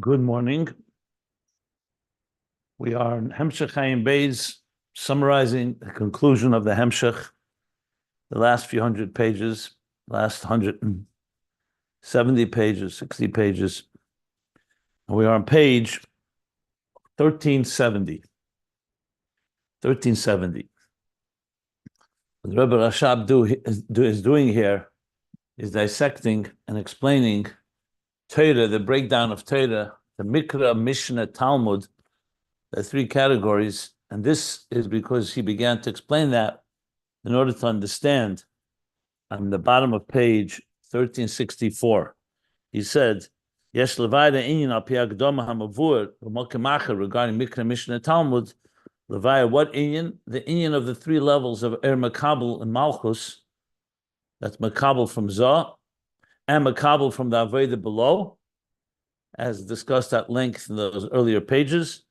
Good morning. We are in Hemshech Ayin Beis, summarizing the conclusion of the Hemshech, the last few hundred pages, last 170 pages, 60 pages. And we are on page 1370. 1370. What Rebbe Rashab is doing here is dissecting and explaining Torah, the breakdown of Torah, the Mikra, Mishna, Talmud, the three categories. And this is because he began to explain that in order to understand. On the bottom of page 1364, he said, Yesh levaya inyan al pi hakdama hamavur v'malkemacher regarding Mikra, Mishna, Talmud. Levaya, what inyan? The inyan of the three levels of Makabel and Malchus. That's Makabel from Z'A, and Makabel from the Aveda below, as discussed at length in those earlier pages.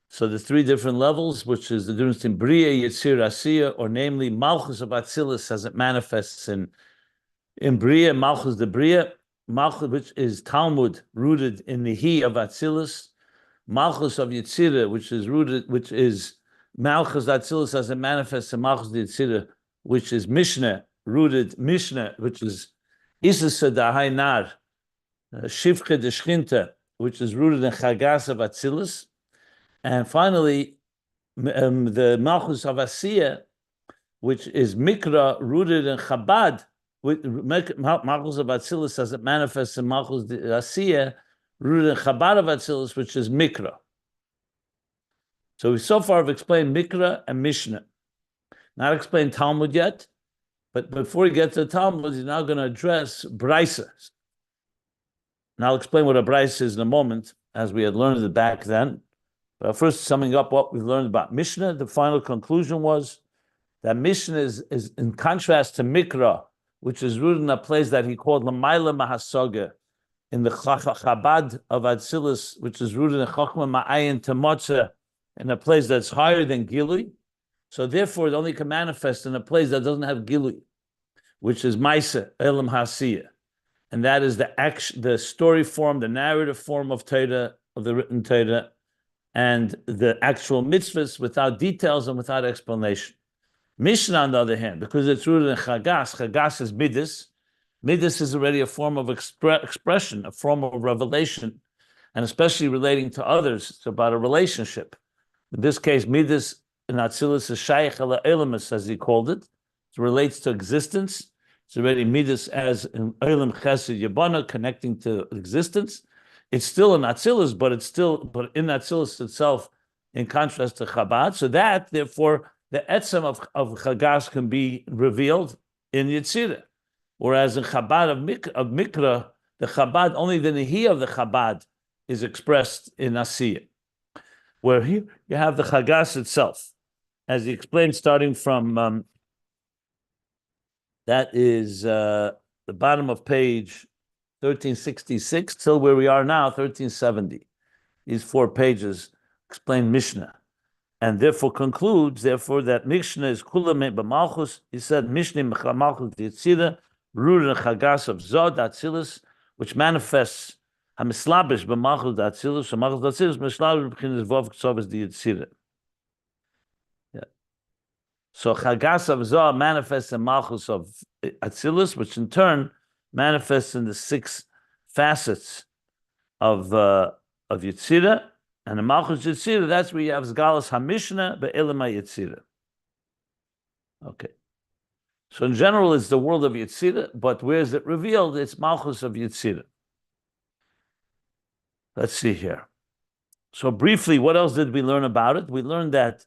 So the three different levels, which is the difference in Bria, Yitzir, Asiya, or namely Malchus of Atzilus as it manifests in Bria, Malchus the Bria, Malchus which is Talmud, rooted in Nehi of Atzilus, Malchus of Yitzira, which is Malchus Atzilus as it manifests in Malchus the Yitzira, which is Mishna, Mishna, which is Isasa Dahai Nar, Shivche de Shchinta, which is rooted in Chagas of Atzilus, and finally the Malchus of Asiya, which is Mikra, rooted in Chabad, with Malchus of Atzilus as it manifests in Malchus of Asiya, rooted in Chabad of Atzilus, which is Mikra. So we so far have explained Mikra and Mishna. Not explained Talmud yet, but before we get to the Talmud, he's now going to address Baraisa. And I'll explain what a Baraisa is in a moment, as we had learned it back then. But first, summing up what we've learned about Mishnah, the final conclusion was that Mishnah is in contrast to Mikra, which is rooted in a place that he called Lamaila Mahasaga, in the Chabad of Atzilus, which is rooted in Chochmah Ma'ayin Temotza, in a place that's higher than Gilui. So therefore, it only can manifest in a place that doesn't have Gilui, which is Maisa, Elam Hasiya. And that is the story form, the narrative form of Torah, of the written Torah, and the actual mitzvahs without details and without explanation. Mishnah, on the other hand, because it's rooted in Chagas is Midas. Midas is already a form of expression, a form of revelation, and especially relating to others. It's about a relationship. In this case, Midas in Atzilus is Shaykh ala Elamus, as he called it. It relates to existence. It's already Midas as in Elam Chesed Yabana, connecting to existence. It's still in Atzilus, but in Atzilus itself, in contrast to Chabad. So that, therefore, the etzem of Chagas can be revealed in Yitzira. Whereas in Chabad of Mikra, the Chabad, only the Nehi of the Chabad is expressed in Asiya. Where here you have the Chagas itself. As he explained, starting from, that is the bottom of page 1366 till where we are now, 1370. These 4 pages explain Mishnah, and therefore concludes, that Mishnah is Kulam b'Malchus. He said Mishnah Malchus Yitzira, rooted in Chagas of Z'A Atzilus, which manifests Hamislabish b'Malchus Atzilus, and Malchus Atzilus Mislabish b'Chinas Vov Ksov is the Yitzira. So Chagas of Z'A manifests in Malchus of Atzilus, which in turn manifests in the 6 facets of Yitzira, and the Malchus Yitzira, that's where you have Zgalas HaMishna be'elam HaYitzira. Okay. So in general, it's the world of Yitzira, but where is it revealed? It's Malchus of Yitzira. Let's see here. So briefly, what else did we learn about it? We learned that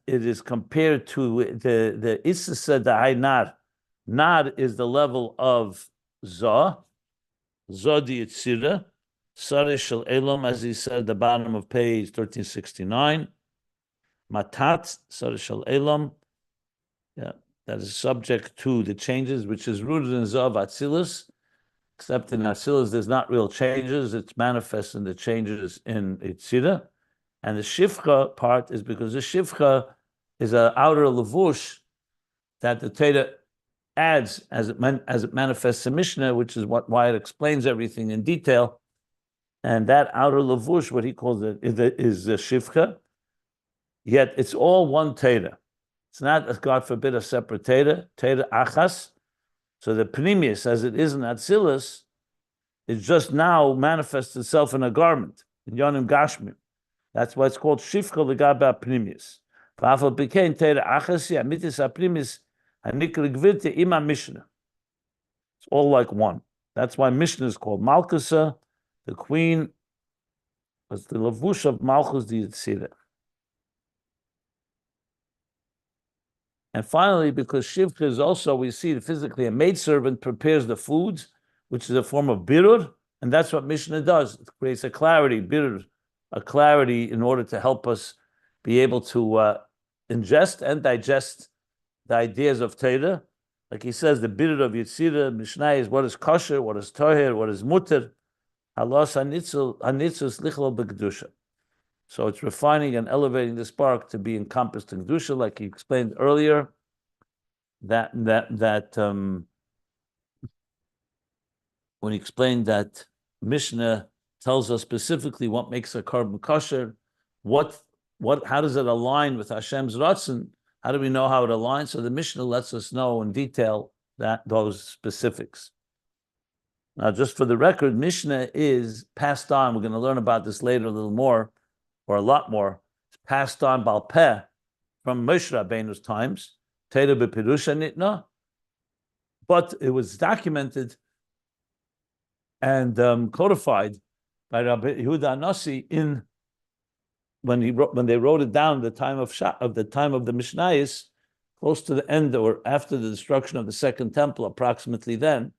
it is compared to the Isasa Da'ai Nar. Nar is the level of Z'A di Yitzira, Sareh Shel Elam, as he said at the bottom of page 1369. Matat, Sareh Shel Elam, that is subject to the changes, which is rooted in Z'A of Atzilus, except in Atzilus there's not real changes, it's manifest in the changes in Yitzira. And the Shivcha part is because the Shivcha is an outer levush that the Torah adds as it manifests in Mishnah, which is why it explains everything in detail. and that outer lavush, what he calls it, is shivcha. Yet it's all one Torah. It's not, God forbid, a separate Torah achas. So the pnimius, as it is in Atzilus, it just now manifests itself in a garment, in Yonim Gashmim. That's why it's called Shifcha Legaba Pnimius. V'afal became Torah achas, amitis apnimis, hanikra gvirte ima Mishna. It's all like one. That's why Mishna is called Malkusa. The queen was the lavush of Malchus the Yitzira. And finally, because Shivcha is also, we see physically a maidservant prepares the foods, which is a form of birur, and that's what Mishnah does. It creates a clarity, birur, a clarity in order to help us be able to ingest and digest the ideas of Torah. Like he says, the birur of Yitzira, Mishnah is what is kosher, what is toher, what is mutter, halos hanitzus lichlo b'kedusha. So it's refining and elevating the spark to be encompassed in Kedusha, like he explained earlier, that when he explained that Mishnah tells us specifically what makes a carbon kosher, how does it align with Hashem's Ratzon? How do we know how it aligns? So the Mishnah lets us know in detail those specifics. Now, just for the record, Mishnah is passed on. We're going to learn about this later a little more, or a lot more. It's passed on Bal Peh from Moshe Rabbeinu's times, Torah b'Pirusha Nitna, but it was documented and codified by Rabbi Yehuda Hanassi when they wrote it down the time of the Mishnayos, close to the end or after the destruction of the Second Temple, approximately then,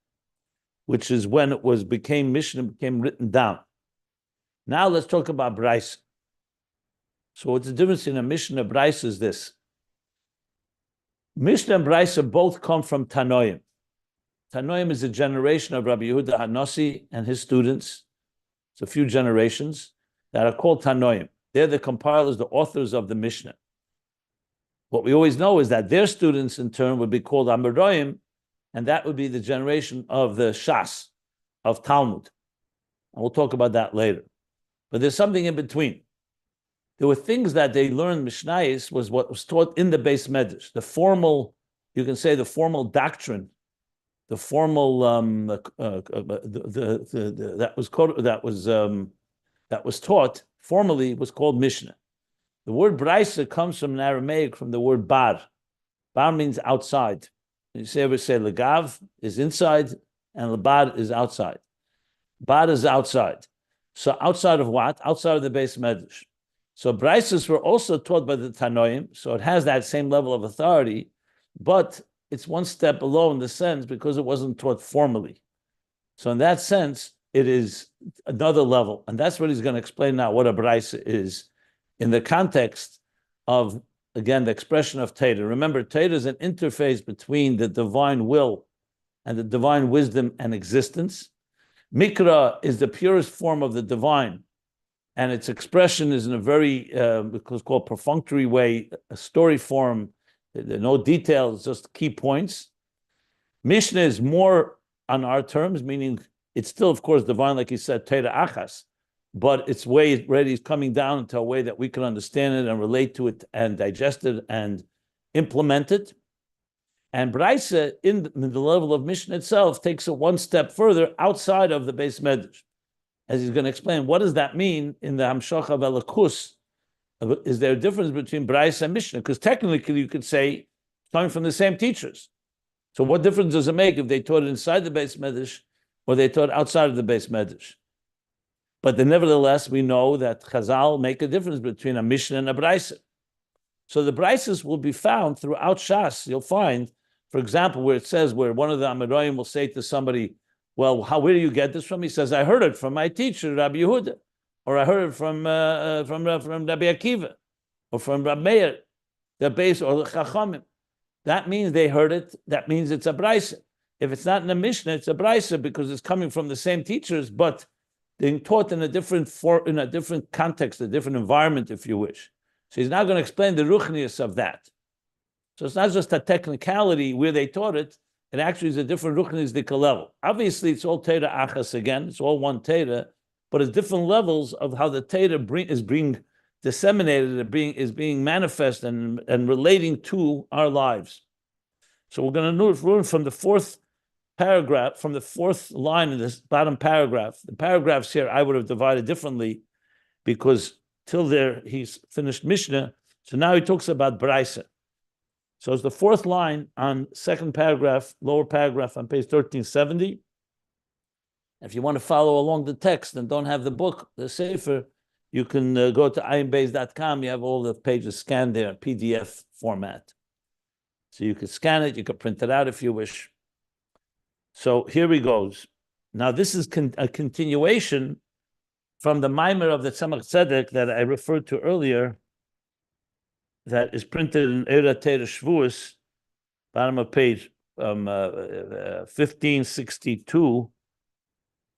which is when Mishnah became written down. Now let's talk about Baraisa. So what's the difference in a Mishnah and Baraisa is this. Mishnah and Baraisa both come from Tanoim. Tanoim is a generation of Rabbi Yehuda Hanassi and his students. It's a few generations that are called Tanoim. They're the compilers, the authors of the Mishnah. What we always know is that their students in turn would be called Amoraim, and that would be the generation of the Shas, of Talmud. And we'll talk about that later. But there's something in between. There were things that they learned, Mishnayos, was what was taught in the Beis Medrash. The formal, you can say the formal doctrine, the formal that was taught formally was called Mishnah. The word Baraisa comes from an Aramaic, from the word bar. Bar means outside. You ever say legav is inside and lebar is outside. Bar is outside. So outside of what? Outside of the Beis Medrash. So Baraisas were also taught by the Tanoim, so it has that same level of authority, but it's one step below in the sense because it wasn't taught formally. So in that sense, it is another level. And that's what he's going to explain now, what a Baraisa is in the context of, again, the expression of Torah. Remember, Torah is an interface between the divine will and the divine wisdom and existence. Mikra is the purest form of the divine, and its expression is in a very, what's called perfunctory way, a story form. There are no details, just key points. Mishnah is more on our terms, meaning it's still, of course, divine, like he said, Torah achas, but its way already is coming down into a way that we can understand it and relate to it and digest it and implement it. And Baraisa, in the level of Mishnah itself, takes it one step further outside of the Beis Medrash. As he's going to explain, what does that mean in the Hamshach of Elakus? Is there a difference between Baraisa and Mishnah? Because technically you could say, coming from the same teachers. So what difference does it make if they taught it inside the Beis Medrash or they taught outside of the Beis Medrash? But then nevertheless, we know that Chazal make a difference between a Mishnah and a Baraisa. So the Baraisas will be found throughout Shas. You'll find, for example, where it says, where one of the Amoraim will say to somebody, well, where do you get this from? He says, I heard it from my teacher, Rabbi Yehuda, or I heard it from Rabbi Akiva, or from Rabbi Meir, the base or the Chachamim. That means they heard it. That means it's a Baraisa. If it's not in a Mishnah, it's a Baraisa because it's coming from the same teachers, but being taught in a different context, a different environment, if you wish. So he's now going to explain the ruchnius of that. So it's not just a technicality where they taught it. It actually is a different ruchnius level. Obviously, it's all Torah achas again. It's all one Torah, but it's different levels of how the Torah is being disseminated, is being manifest and relating to our lives. So we're going to learn from the fourth paragraph, from the fourth line in this bottom paragraph. The paragraphs here I would have divided differently because till there he's finished Mishna. So now he talks about Baraisa. So it's the fourth line on second paragraph, lower paragraph on page 1370. If you want to follow along the text and don't have the book, the Sefer, you can go to ayinbeis.com. You have all the pages scanned there, PDF format. So you could scan it, you could print it out if you wish. So here he goes. Now this is a continuation from the Maimer of the Tzemach Tzedek that I referred to earlier, that is printed in Eira Teira Shvuos, bottom of page 1562.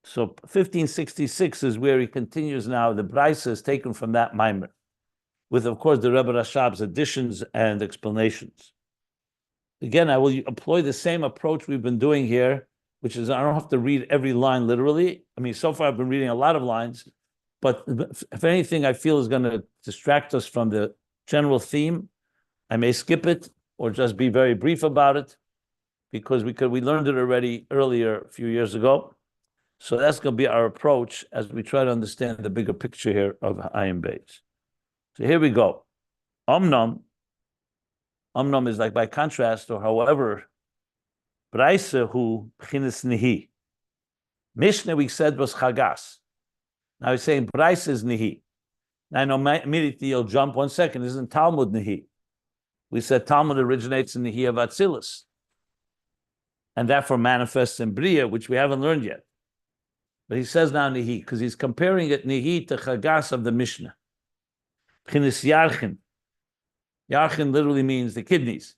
So 1566 is where he continues now. The Baraisa is taken from that Maimer, with, of course, the Rebbe Rashab's additions and explanations. Again, I will employ the same approach we've been doing here, which is I don't have to read every line literally. I mean, so far I've been reading a lot of lines, but if anything I feel is going to distract us from the general theme, I may skip it or just be very brief about it, because we learned it already earlier a few years ago. So that's going to be our approach as we try to understand the bigger picture here of Ayin Beis. So here we go. Omnom is like by contrast, or however, Baraisa hu b'chinas Nehi. Mishna we said was Chagas. Now he's saying Baraisa is Nehi. Now I know immediately you'll jump 1 second. Isn't Talmud Nehi? We said Talmud originates in Nehi of Atzilus, and therefore manifests in Bria, which we haven't learned yet. But he says now Nehi, because he's comparing it Nehi to Chagas of the Mishnah. B'chinas Yarchin. Yarchin literally means the kidneys.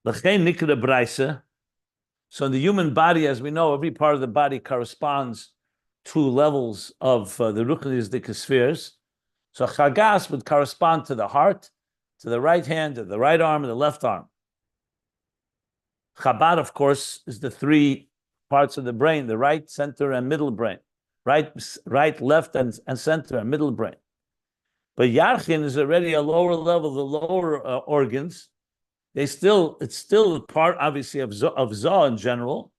L'chein nikra Baraisa. So in the human body, as we know, every part of the body corresponds to levels of the ruchnistic spheres. So Chagas would correspond to the heart, to the right hand, to the right arm, and the left arm. Chabad, of course, is the three parts of the brain: the right, center, and middle brain. Right, left, and center, and middle brain. But Yarchin is already a lower level, the lower organs. It's still a part, obviously, of Z'A in general,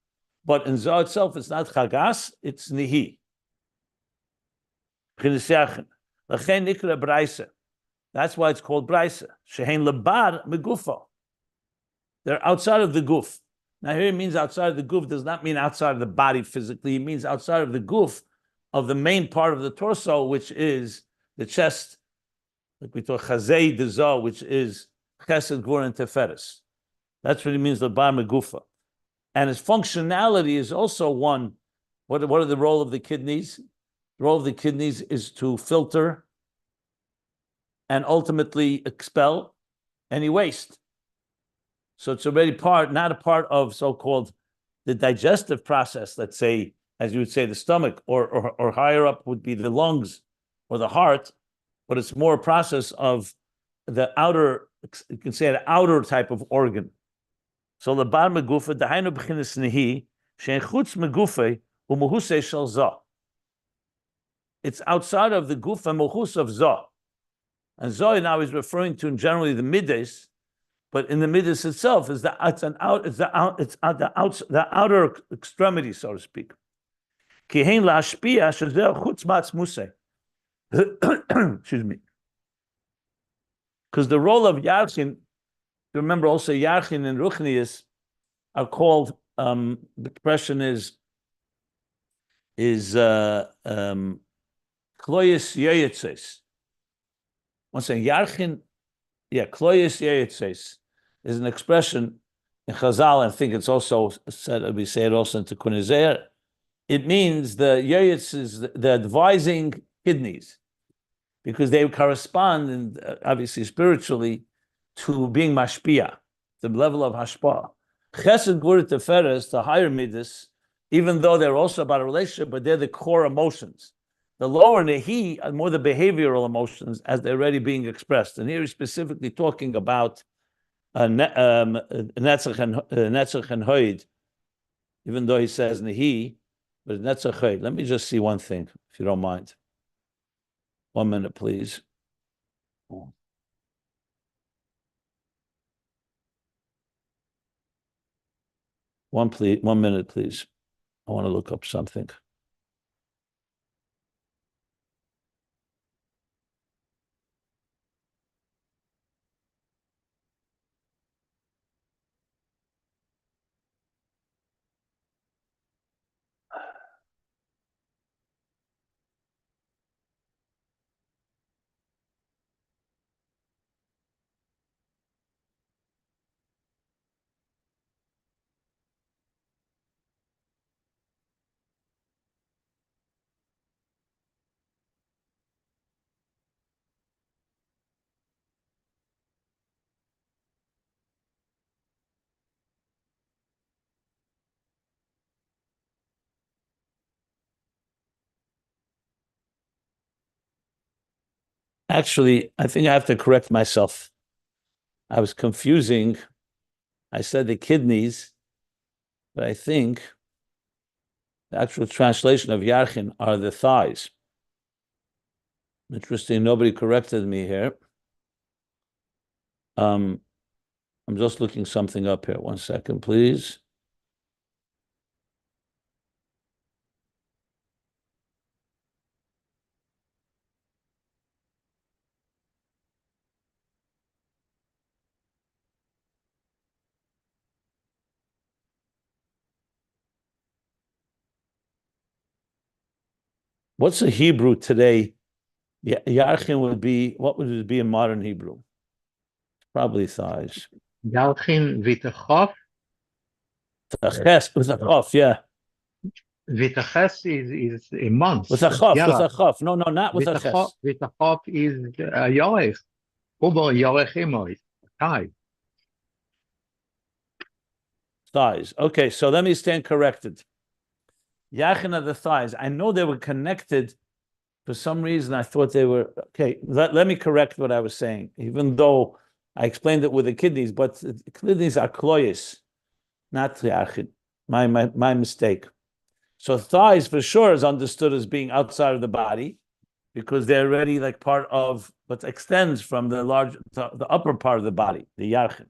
but in Z'A itself, it's not Chagas, it's Nehi. That's why it's called Baraisa. Shehein lebar megufo. They're outside of the guf. Now here it means outside of the guf does not mean outside of the body physically. It means outside of the guf, of the main part of the torso, which is the chest, like we talk chazei de Z'A, which is chesed, gur, and teferes. That's what it means, lebar megufa. And its functionality is also one. What are the role of the kidneys? The role of the kidneys is to filter and ultimately expel any waste. So it's already not a part of so-called the digestive process, let's say, as you would say, the stomach, or higher up would be the lungs or the heart, but it's more a process of the outer, you can say an outer type of organ. So the bar megufa, dahainu b'chinas nehi, she'en chutz megufa u'muhusei shel Z'A. It's outside of the guf and muhus of Z'A. And Z'A now is referring to generally the midas, but in the midas itself is the outer extremity, so to speak. Kihein la'ashpia shezeh chutz matz musei. Excuse me. Because the role of Yarchin, remember also Yarchin and Ruchnius are called, the expression is Kloyes Yeyetzes. Once saying Yarchin, Kloyes Yeyetzes is an expression in Chazal, and I think it's also said, we say it also in Tikkun Ezer. It means the Yeyetz is the advising kidneys, because they correspond, and obviously spiritually, to being mashpia, the level of hashpah. Chesed, Gur, Teferes, the higher midas, even though they're also about a relationship, but they're the core emotions. The lower Nehi are more the behavioral emotions as they're already being expressed. And here he's specifically talking about Netzach and Hoid, even though he says Nehi, but Netzach Hoid. Let me just see one thing, if you don't mind. 1 minute, please. One minute, please. I want to look up something. Actually, I think I have to correct myself. I was confusing. I said the kidneys, but I think the actual translation of Yarchin are the thighs. Interesting, nobody corrected me here. I'm just looking something up here. 1 second, please. What's the Hebrew today? Yarchin would be, what would it be in modern Hebrew? Probably thighs. Yarchin with a chof. With a chof, yeah. With a ches is a month. With a chof. No, not with a ches. With a chof is a yorech. Uber yorech imois. Thighs. Okay, so let me stand corrected. Yachin are the thighs. I know they were connected. For some reason, I thought they were okay. Let me correct what I was saying, even though I explained it with the kidneys. But the kidneys are kloyes, not yachin. My mistake. So thighs for sure is understood as being outside of the body, because they're already like part of what extends from the upper part of the body, the yachin.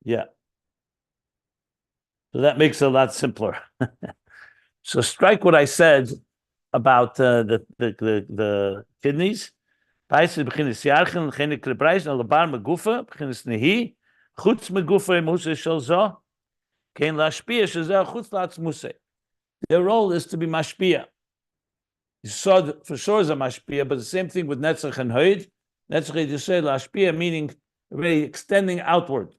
Yeah. So that makes it a lot simpler. So strike what I said about the kidneys. Baraisa beginnes Yarchin, geen Baraisa, en lebar megufa, beginnes Nehi, chutz megufa imuse shel Z'A, kein lashpia shezeh chutz la'atzmuse. Their role is to be mashpia. Yisod for sure is a mashpia, but the same thing with Netzach and Hoid. Netzach you say lashpia, meaning really extending outward.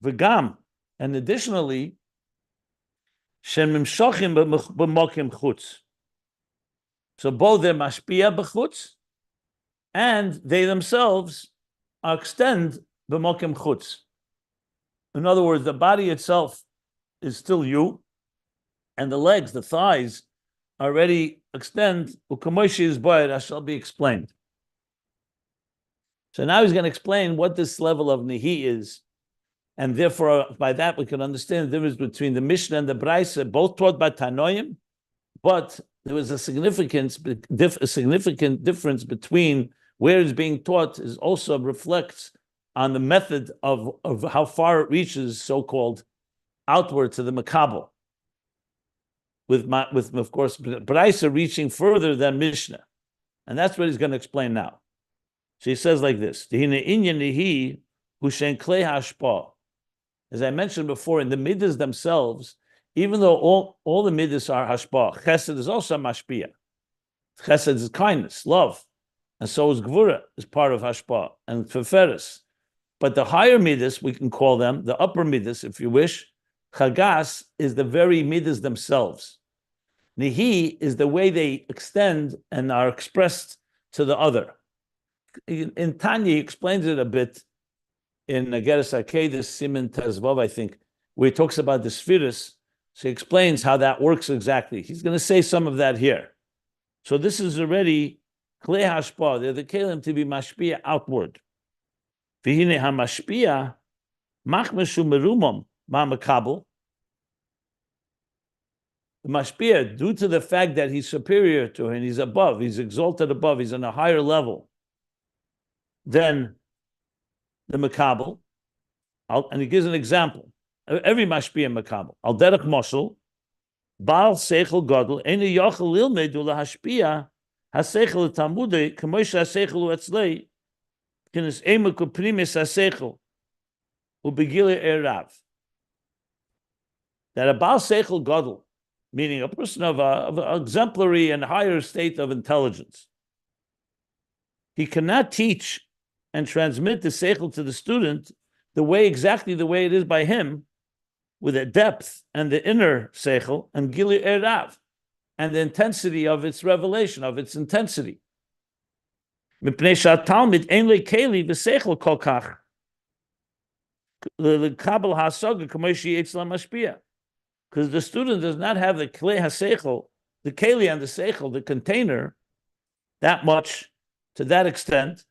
V'gam, and additionally, shem mimshachim b'mokim chutz. So both they're mashpia b'chutz, and they themselves extend b'mokim chutz. In other words, the body itself is still you, and the legs, the thighs, already extend. Ukamoshi is boy, that shall be explained. So now he's going to explain what this level of Nehi is, and therefore by that we can understand the difference between the Mishna and the Baraisa, both taught by Tanoim, but there was a significant difference between where it's being taught is also reflects on the method of how far it reaches, so-called outward to the Makabel. With of course Baraisa reaching further than Mishnah, and that's what he's going to explain now. So he says like this: as I mentioned before, in the midas themselves, even though all the midas are hashpa, chesed is also mashpia. Chesed is kindness, love, and so is gvura is part of hashpa and feferes. But the higher midas, we can call them the upper midas, if you wish. Chagas is the very midas themselves. Nehi is the way they extend and are expressed to the other. In Tanya, he explains it a bit in Geras HaKedes, Siman Tezvav, I think, where he talks about the spheres. So he explains how that works exactly. He's going to say some of that here. So this is already Klei Hashpa. They're the Kelim to be mashpia outward. V'hine hamashpia machmeshu merumam ma'makabel. The mashpia, due to the fact that he's superior to him, he's above, he's exalted above, he's on a higher level than the makabel. And he gives an example. Every mashpia makabel. Al derech moshel, Baal seichel gadol, eni yochel lilmedu lahashpia haseichel tamudei k'moish haseichel u'etzlei k'nis ema kuprimis haseichel u'begile erav. That a Baal seichel gadol, meaning a person of an exemplary and higher state of intelligence, he cannot teach and transmit the seichel to the student exactly the way it is by him, with the depth and the inner seichel and gili erav, and the intensity of its revelation, of its intensity. Mipnei she'atalmid ein le keli v'seichel kol kach l'kabel ha'asaga k'mo she'yetz lamashpia, because the student does not have the kli ha'seichel, the keli and the seichel, the container, that much, to that extent,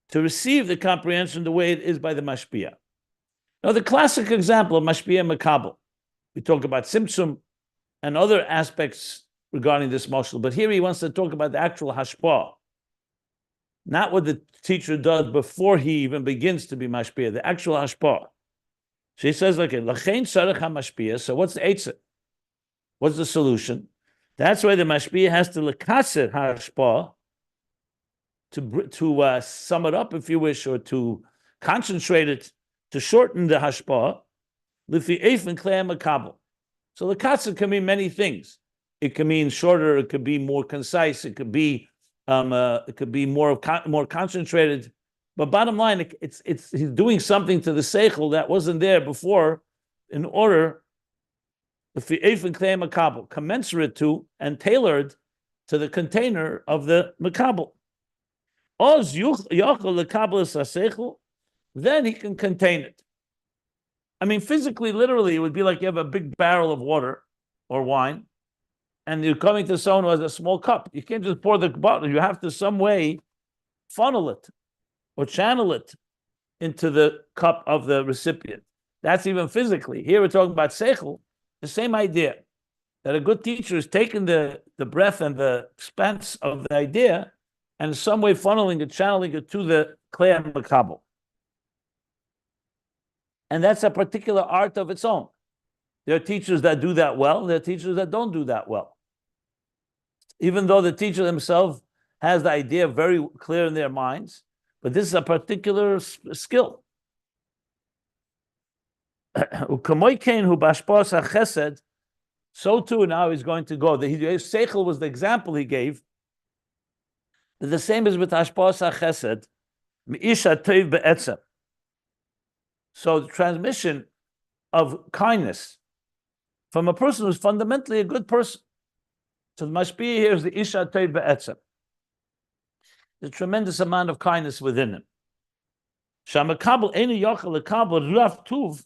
to receive the comprehension the way it is by the mashpia. Now, the classic example of mashpia makabel, we talk about simtsum and other aspects regarding this moshel, but here he wants to talk about the actual hashpah, not what the teacher does before he even begins to be mashpia, the actual hashpah. So he says, okay, lachein sarech hamashpia. So what's the eitzah? What's the solution? That's why the mashpia has to lekaser hashpah, to sum it up, if you wish, or to concentrate it, to shorten the hashpah, lifi eifin klei makabel. So the katsa can mean many things. It can mean shorter. It could be more concise. It could be more concentrated. But bottom line, it's he's doing something to the seichel that wasn't there before, in order lifi eifin klei makabel, commensurate to and tailored to the container of the makabel. Oz yachol lekabel seichel. Then he can contain it. I mean, physically, literally, it would be like you have a big barrel of water or wine, and you're coming to someone who has a small cup. You can't just pour the bottle. You have to some way funnel it or channel it into the cup of the recipient. That's even physically. Here we're talking about seichel, the same idea, that a good teacher is taking the breath and the expanse of the idea and in some way funneling it, channeling it to the klei and makabel. And that's a particular art of its own. There are teachers that do that well. There are teachers that don't do that well. Even though the teacher himself has the idea very clear in their minds, but this is a particular skill. So too now he's going to go. The seichel was the example he gave. The same is with hashpos hachesed, me'isha tov be'etzem. So the transmission of kindness from a person who's fundamentally a good person. So the mashpia here is the isha tov be'etzem. The tremendous amount of kindness within him. Shamakabel eni yochel lekabel raf tuv.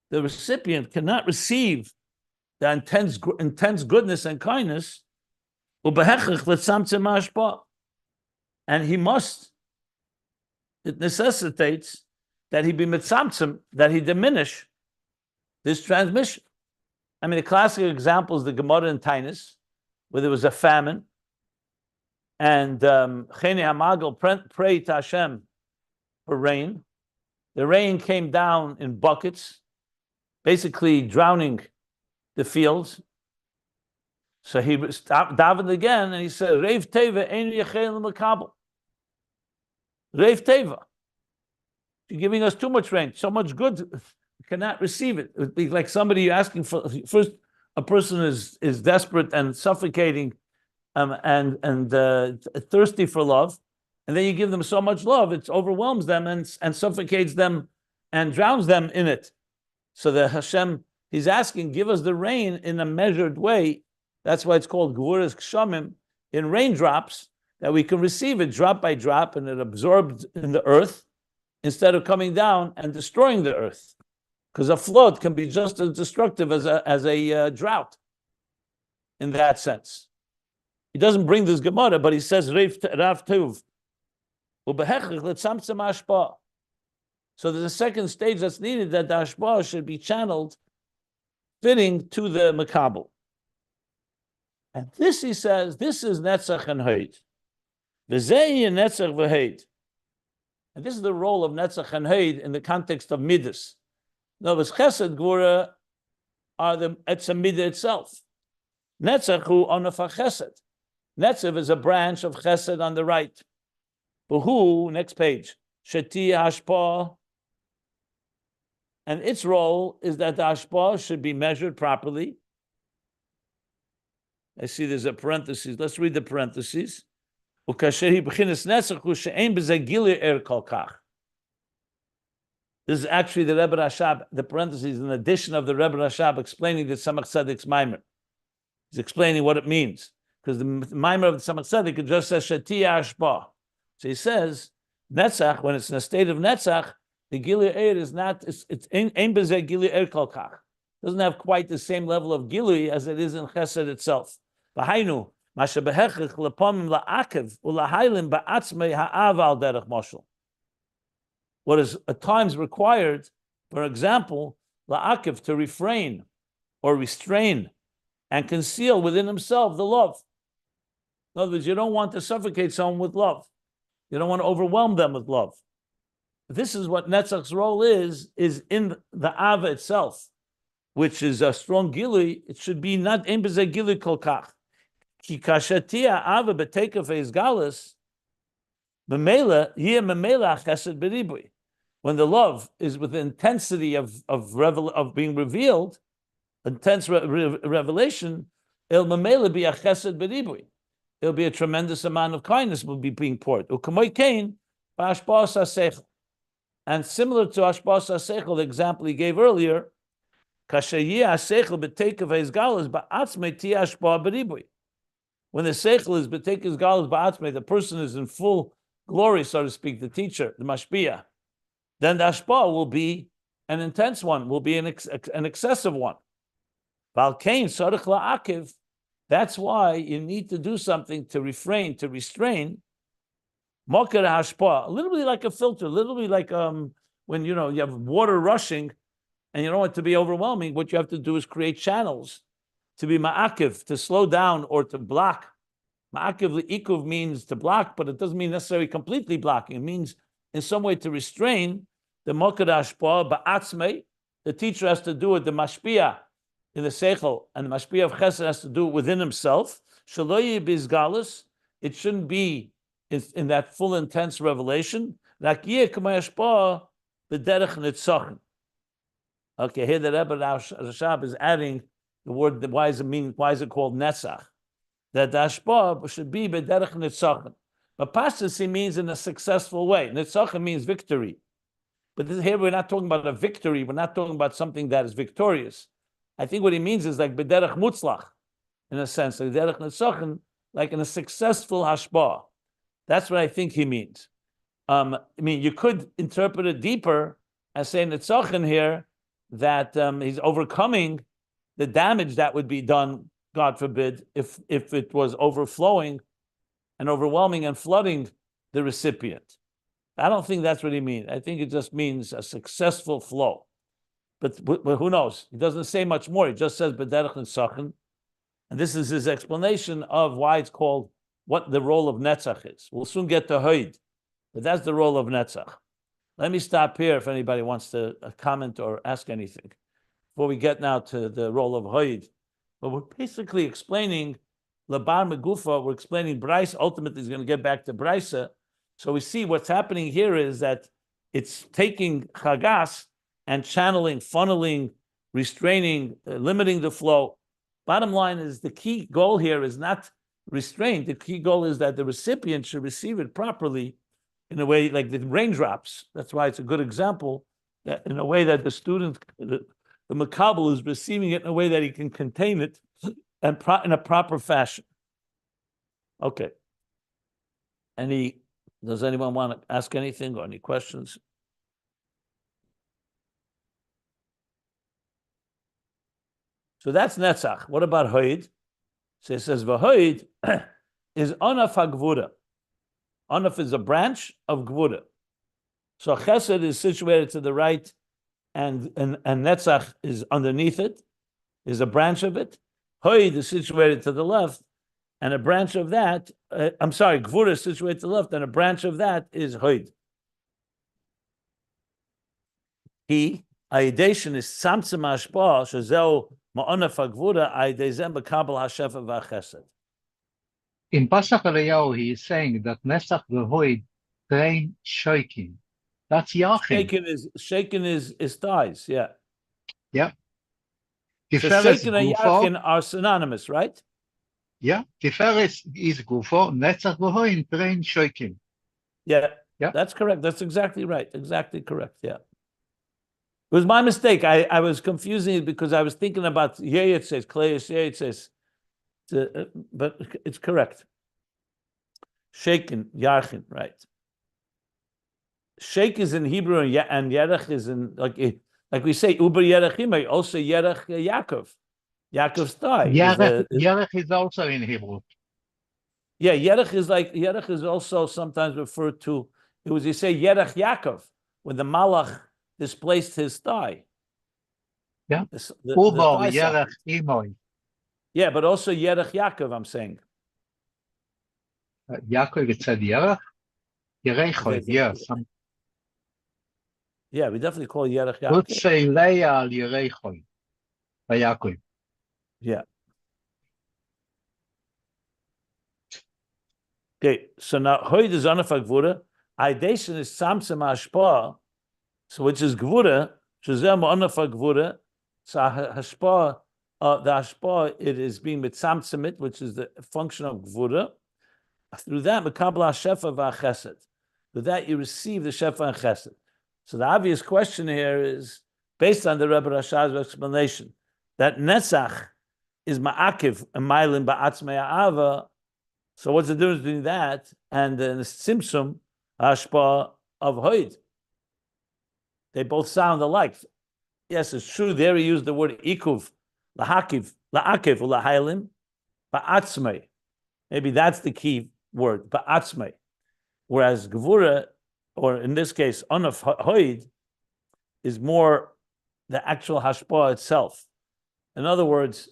The recipient cannot receive the intense goodness and kindness. And he must. It necessitates that he be mitzamtzim, that he diminish this transmission. I mean, the classic example is the Gemara in Tainus, where there was a famine, and Chene Hamagel prayed to Hashem for rain. The rain came down in buckets, basically drowning the fields. So he stopped davened again, and he said, "Reiv teva ein yechel l'makabel." Reiv teva. You're giving us too much rain, so much good, we cannot receive it. It would be like somebody asking for, first, a person is desperate and suffocating and thirsty for love, and then you give them so much love, it overwhelms them and suffocates them and drowns them in it. So the Hashem, he's asking, give us the rain in a measured way. That's why it's called Gevuras Kshamim, in raindrops, that we can receive it drop by drop, and it absorbed in the earth, instead of coming down and destroying the earth. Because a flood can be just as destructive as a drought in that sense. He doesn't bring this Gemara, but he says, Rav Tuv, So there's a second stage that's needed, that the hashpah should be channeled fitting to the makabel. And this, he says, this is netzach and hoid. V'zei netzach v'hoid. And this is the role of netzach and hoid in the context of midas. No, it's chesed gvura it's a midah itself. Netzach hu onafa chesed. Netzav is a branch of chesed on the right. Who, next page, sheti hashpah. And its role is that the hashpah should be measured properly. I see there's a parenthesis. Let's read the parentheses. This is actually the Rebbe Rashab, the parentheses, an addition of the Rebbe Rashab explaining the Tzemach Tzedek's Maimer. He's explaining what it means. Because the Maimer of the Tzemach Tzedek, it just says Shatiya Ashba. So he says, Netzach, when it's in a state of Netzach, the Gilui Eir is not, it's Ein Bezeh Gilui Eir Kol Kach. Doesn't have quite the same level of Gilui as it is in Chesed itself. V'hainu, Masha Behechich Lepomim La'akev U'Lahailim Ba'atzmei Ha'aval Derech Moshel. What is at times required, for example, la'akiv, to refrain or restrain and conceal within himself the love. In other words, you don't want to suffocate someone with love. You don't want to overwhelm them with love. This is what Netzach's role is in the Ava itself, which is a strong gilui. It should be not ein b'zeh gilui kol kach. Ki kashatia Ava b'teikaf eis galus, memela yeh memela chesed beribui. When the love is with the intensity of being revealed, intense revelation, it'll mamela be a chesed beribui. It'll be a tremendous amount of kindness will be being poured. U'kamoy kain ba'ashpa'as ha'seichel. And similar to ashpa'as ha'seichel, the example he gave earlier, kashayeh ha'seichel b'teikav ha'izgalus ba'atzmei ti ashpa'ah beribui. When the seichel is b'teikav ha'izgalus ba'atzmei, the person is in full glory, so to speak, the teacher, the mashpia. Then the ashpah will be an intense one, will be an excessive one. That's why you need to do something to refrain, to restrain. Moker hashpah, a little bit like a filter, a little bit like when you have water rushing and you don't want it to be overwhelming. What you have to do is create channels to be ma'akiv, to slow down or to block. Ma'akiv li'ikuv means to block, but it doesn't mean necessarily completely blocking. It means in some way to restrain the mokad hashpah ba'atzmei. The teacher has to do it, the mashpia in the seichel, and the mashpia of chesed has to do it within himself. Shaloyi bizgalus, it shouldn't be in that full intense revelation. Rakiyeh k'may hashpah b'derech nitzachon. Okay, here the Rebbe Rashab is adding the word. Why is it called netzach? That the hashpah should be b'derech nitzachon. But apostasy means in a successful way. Nitzachah means victory. But here we're not talking about a victory. We're not talking about something that is victorious. I think what he means is like b'derech mutzlach, in a sense, like derech nitzachah, like in a successful hashpah. That's what I think he means. You could interpret it deeper as saying nitzachah here, that he's overcoming the damage that would be done, God forbid, if it was overflowing and overwhelming and flooding the recipient. I don't think that's what he means. I think it just means a successful flow. But who knows? He doesn't say much more. He just says b'derech nitzachon. And this is his explanation of why it's called, what the role of netzach is. We'll soon get to hoid, but that's the role of netzach. Let me stop here if anybody wants to comment or ask anything before we get now to the role of hoid. But we're basically explaining Labar Megufa, we're explaining Baraisa. Ultimately, is going to get back to Baraisa. So we see what's happening here is that it's taking chagas and channeling, funneling, restraining, limiting the flow. Bottom line is the key goal here is not restraint. The key goal is that the recipient should receive it properly in a way like the raindrops. That's why it's a good example, that in a way that the student, the makabel is receiving it in a way that he can contain it and in a proper fashion. Okay. Does anyone want to ask anything or any questions? So that's netzach. What about hoid? So it says v'hoid is onaf hagvura. Onaf is a branch of gvura. So chesed is situated to the right, and netzach is underneath it, is a branch of it. Hoid is situated to the left, and a branch of that, gvura is situated to the left, and a branch of that is hoid. Aidation is tzamtzem hashpa, shezeu ma'onaf hagvura, aidezem bekabel hashefa v'achesed. In Pasach Eliyahu, he is saying that Nesach v'Hoid train shaking. That's Yachim. Shaken is thighs, yeah. Yeah. So Tiferes shaken and Gufo. yachin are synonymous, right? Yeah. Tiferes is Gufo. Nesach v'Hoid train shaking. Yeah. Yeah. That's correct. That's exactly right. Exactly correct. Yeah. It was my mistake. I was confusing it because I was thinking about it says Kleis says, but it's correct. Shaken, Yarchin, right? Shake is in Hebrew and Yerech is in like we say Uber Yerechim, also Yerech Yaakov. Yaakov's thigh. Yerech is also in Hebrew. Yeah, Yerech is also sometimes referred to. It was you say Yerech Yaakov when the Malach displaced his thigh. Yeah. The Ubal Yerech Imoy. Yeah, but also Yerech Yaakov, I'm saying. Yaakov, it said Yerech? Yerechoid, yes. Yeah, we definitely call Yerech Yaakov. Let's say Leah al Yerechoid by Yaakov. Yeah. Okay, so now Hoid is Anafak Gvura. Aidation is Samsem Hashpa, so which is Gvura, Shazem Anafak Gvura. So Hashpa, the Hashpa, it is being Mitzamtzemit, which is the function of Gvura. Through that, Mekabla Shefa V'Chesed. Through that, you receive the Shefa and Chesed. So the obvious question here is, based on the Rebbe Rasha's explanation, that Netzach is Ma'akiv and Mailin Ba'atzmei Ava. So what's the difference between that and the Simsum Hashpa of Hoid? They both sound alike. Yes, it's true. There he used the word ikuv, la'akiv, or la'hailim, ba'atzmei. Maybe that's the key word, ba'atzmei. Whereas gevura, or in this case, anaf hoid, is more the actual hashpa itself. In other words,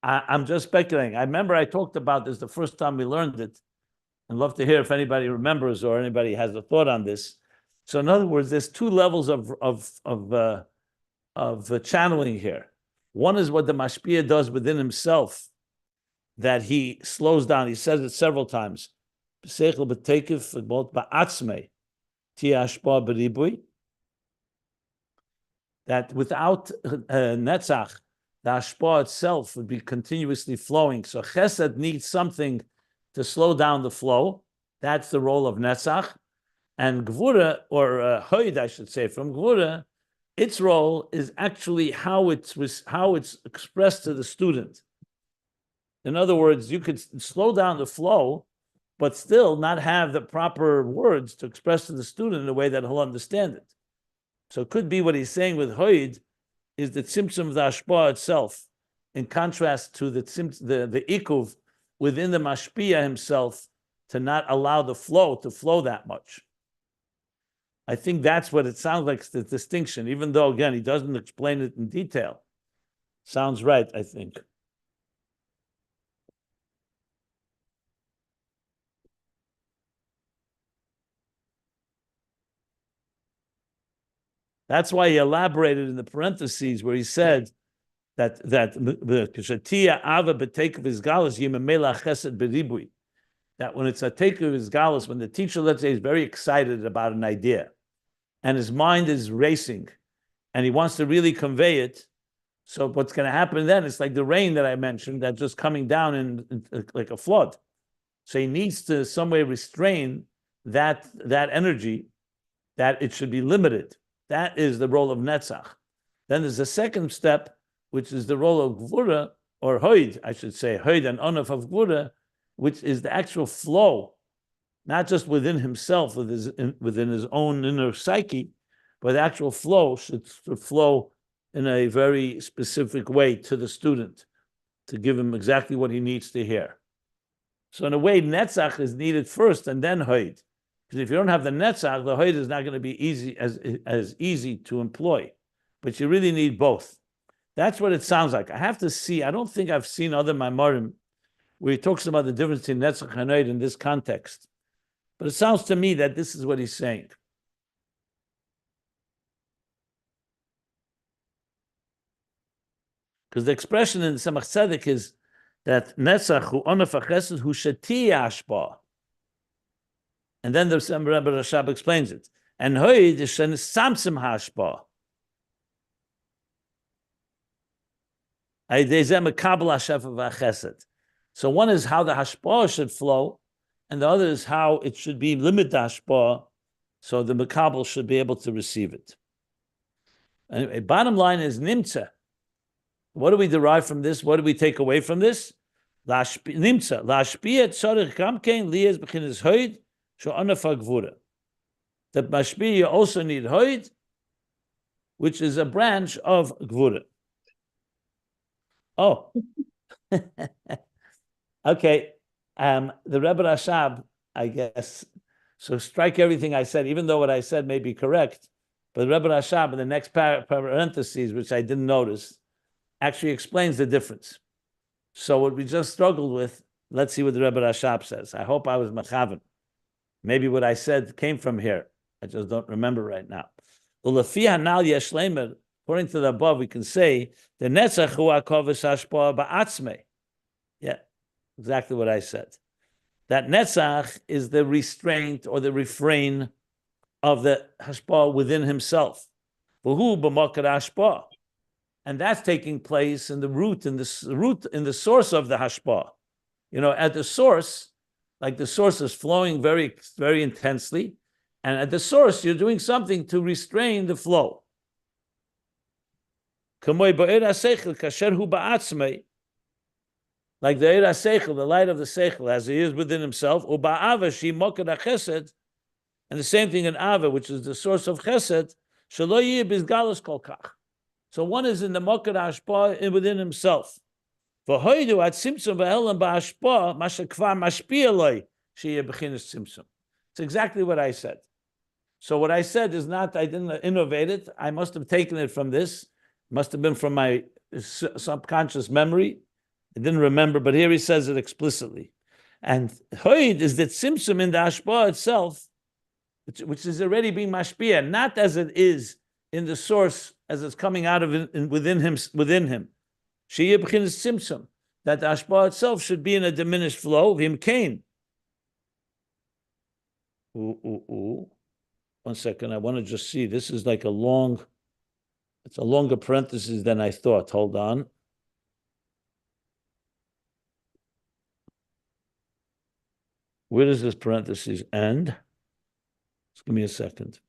I'm just speculating. I remember I talked about this the first time we learned it. I'd love to hear if anybody remembers or anybody has a thought on this. So in other words, there's two levels of channeling here. One is what the mashpia does within himself, that he slows down. He says it several times. That without netzach, the hashpa itself would be continuously flowing. So chesed needs something to slow down the flow. That's the role of netzach. And gvura, or hoid, I should say, from gvura, its role is actually how it's expressed to the student. In other words, you could slow down the flow, but still not have the proper words to express to the student in a way that he'll understand it. So it could be what he's saying with hoid is the tzimtzum of the hashpa itself, in contrast to the ikuv within the mashpia himself, to not allow the flow to flow that much. I think that's what it sounds like, the distinction, even though, again, he doesn't explain it in detail. Sounds right, I think. That's why he elaborated in the parentheses where he said that when it's a take of his galus, that when it's a take of his galus, when the teacher, let's say, is very excited about an idea, and his mind is racing, and he wants to really convey it. So what's going to happen then? It's like the rain that I mentioned, that's just coming down in like a flood. So he needs to some way restrain that energy, that it should be limited. That is the role of netzach. Then there's a second step, which is the role of gvura, or hoid, I should say, hoid and onaf of gvura, which is the actual flow, not just within himself, within his own inner psyche, but the actual flow should flow in a very specific way to the student, to give him exactly what he needs to hear. So in a way, netzach is needed first and then hoid. Because if you don't have the netzach, the hoid is not going to be as easy to employ. But you really need both. That's what it sounds like. I have to see. I don't think I've seen other Maimarim where he talks about the difference between netzach and hoid in this context. But it sounds to me that this is what he's saying. Because the expression in Samach Tzedek is that netzach hu onaf chesed hu sheti ashba. And then the Rebbe Rashab explains it. And hoid is shen samsim hashba. So one is how the hashpa should flow, and the other is how it should be limit hashpa, so the makabel should be able to receive it. Anyway, bottom line is nimtza. What do we derive from this? What do we take away from this? Nimtza. Lashpiyat tzarich gamkein liyaz b'chinas hoid she'onafa gvura. That mashpi you also need hoid, which is a branch of gvura. Oh, okay. The Rebbe Rashab, I guess. So strike everything I said, even though what I said may be correct. But the Rebbe Rashab in the next parentheses, which I didn't notice, actually explains the difference. So what we just struggled with, let's see what the Rebbe Rashab says. I hope I was machaven. Maybe what I said came from here. I just don't remember right now. According to the above, we can say the netzach hu hakovesh hashpah ba'atzmei. Yeah, exactly what I said. That netzach is the restraint or the refrain of the hashpah within himself. V'hu b'makar hashpah, and that's taking place in the root, in the source of the hashpah. You know, at the source, like the source is flowing very, very intensely, and at the source you're doing something to restrain the flow. Like the Eira Seichel, the light of the Seichel, as he is within himself, and the same thing in Ava, which is the source of Chesed, so one is in the Mokad Hashpah within himself. It's exactly what I said. So what I said is not, I didn't innovate it. I must have taken it from this. Must have been from my subconscious memory. I didn't remember, but here he says it explicitly. And hoid is that simsum in the hashpah itself, which is already being mashpia, not as it is in the source, as it's coming out of it within him. Sheyeh b'chinas simsum, that the hashpah itself should be in a diminished flow. V'im kain. One second, I want to just see. This is like it's a longer parenthesis than I thought. Hold on. Where does this parenthesis end? Just give me a second.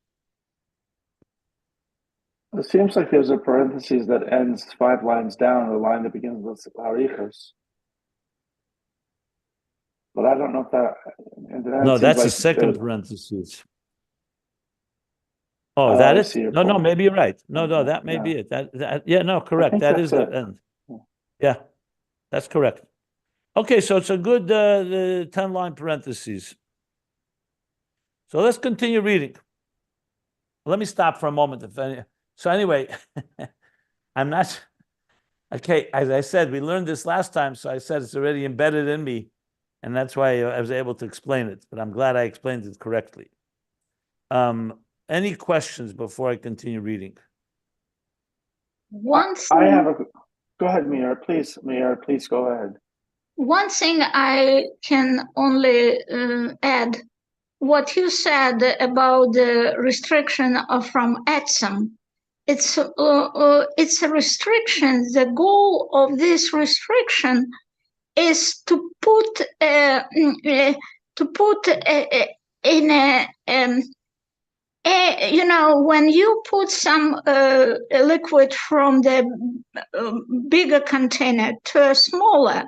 It seems like there's a parenthesis that ends 5 lines down, the line that begins with harichos. But I don't know if that. No, that's the second parenthesis. Oh, that is? No, maybe you're right. No, that may be it. No, correct. That is the end. Yeah, that's correct. Okay, so it's a good 10-line parentheses. So let's continue reading. Let me stop for a moment. So anyway, I'm not, okay, as I said, we learned this last time, so I said it's already embedded in me, and that's why I was able to explain it, but I'm glad I explained it correctly. Any questions before I continue reading? Go ahead, Meir, please go ahead. One thing I can only add, what you said about the restriction from Etzem, it's a restriction. The goal of this restriction is to put in when you put some liquid from the bigger container to a smaller,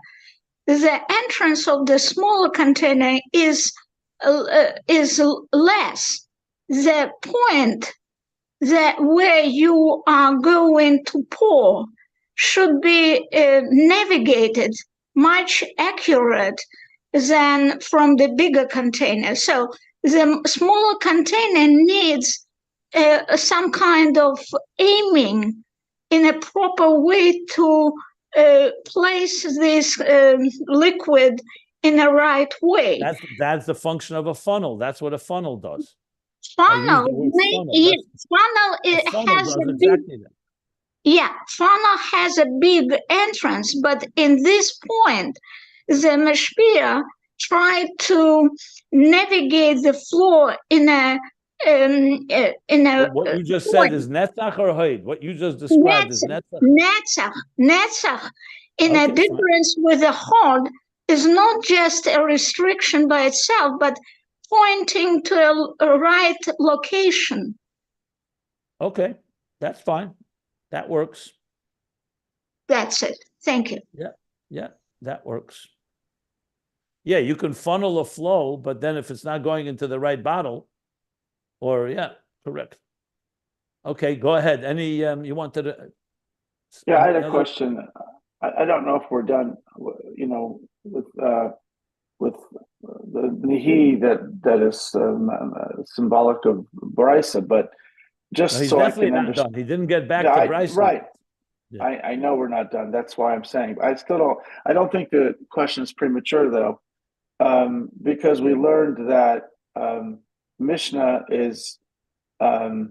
the entrance of the smaller container is less. The point where you are going to pour should be navigated much accurate than from the bigger container. So the smaller container needs some kind of aiming in a proper way to place this liquid in the right way. That's the function of a funnel. That's what a funnel does. Funnel, Funnel does exactly that. Yeah, funnel has a big entrance, but in this point, the Mashpia tried to navigate the floor in a what you just said is netzach or hoid. What you just described is netzach. Netzach. In a difference with the hod is not just a restriction by itself, but pointing to a right location. Okay, that's fine. That works. That's it. Thank you. Yeah, that works. Yeah, you can funnel a flow, but then if it's not going into the right bottle, correct. Okay, go ahead. Any you wanted to? Yeah, I had a question. I don't know if we're done. You know, with the Nehi that is symbolic of Baraisa, but just he's so I definitely can not understand. done. He didn't get back to Baraisa. Right. Yeah. I know we're not done. That's why I'm saying. I don't think the question is premature though, because we learned that Mishna is all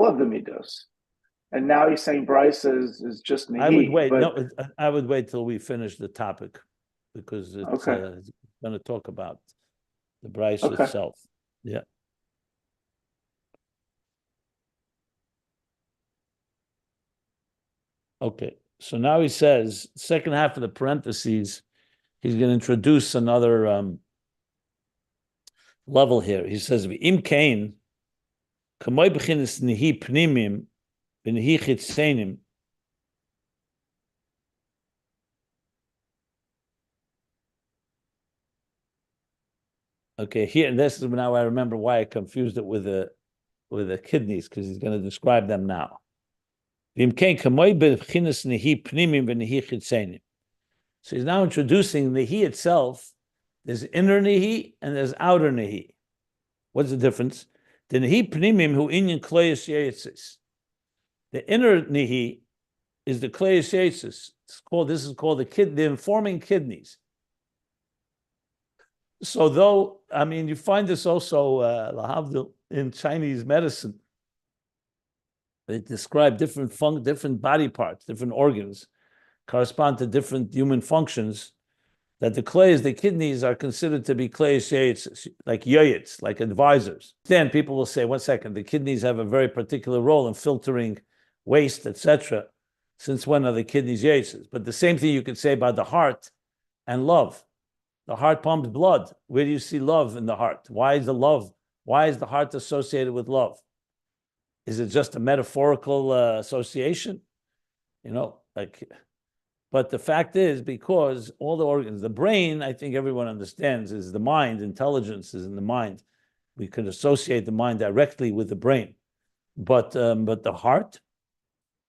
of the midos, and now he's saying Baraisa is just Nehi. I would wait. No, I would wait till we finish the topic, because it's going to talk about the Baraisa itself. Yeah. Okay. So now he says, second half of the parentheses, he's going to introduce another level here. He says, "Im kain, kamoy b'chinas nehi pnimim, v'nehi chitzenim." Okay, here, this is now I remember why I confused it with the kidneys, because he's going to describe them now. So he's now introducing Nehi itself. There's inner Nehi and there's outer Nehi. What's the difference? The Nehi pnimim hu inyan kleis yeitzis. The inner Nehi is the kleis yeitzis. This is called the informing kidneys. So though, I mean, you find this also lahavdil in Chinese medicine. They describe different body parts, different organs, correspond to different human functions. That the kidneys are considered to be kleis, like yoyets, like advisors. Then people will say, 1 second, the kidneys have a very particular role in filtering waste, etc. Since when are the kidneys yoyets? But the same thing you could say about the heart and love. The heart pumps blood. Where do you see love in the heart? Why is the heart associated with love? Is it just a metaphorical association? But the fact is, because all the organs, the brain, I think everyone understands, is the mind. Intelligence is in the mind. We can associate the mind directly with the brain. But the heart?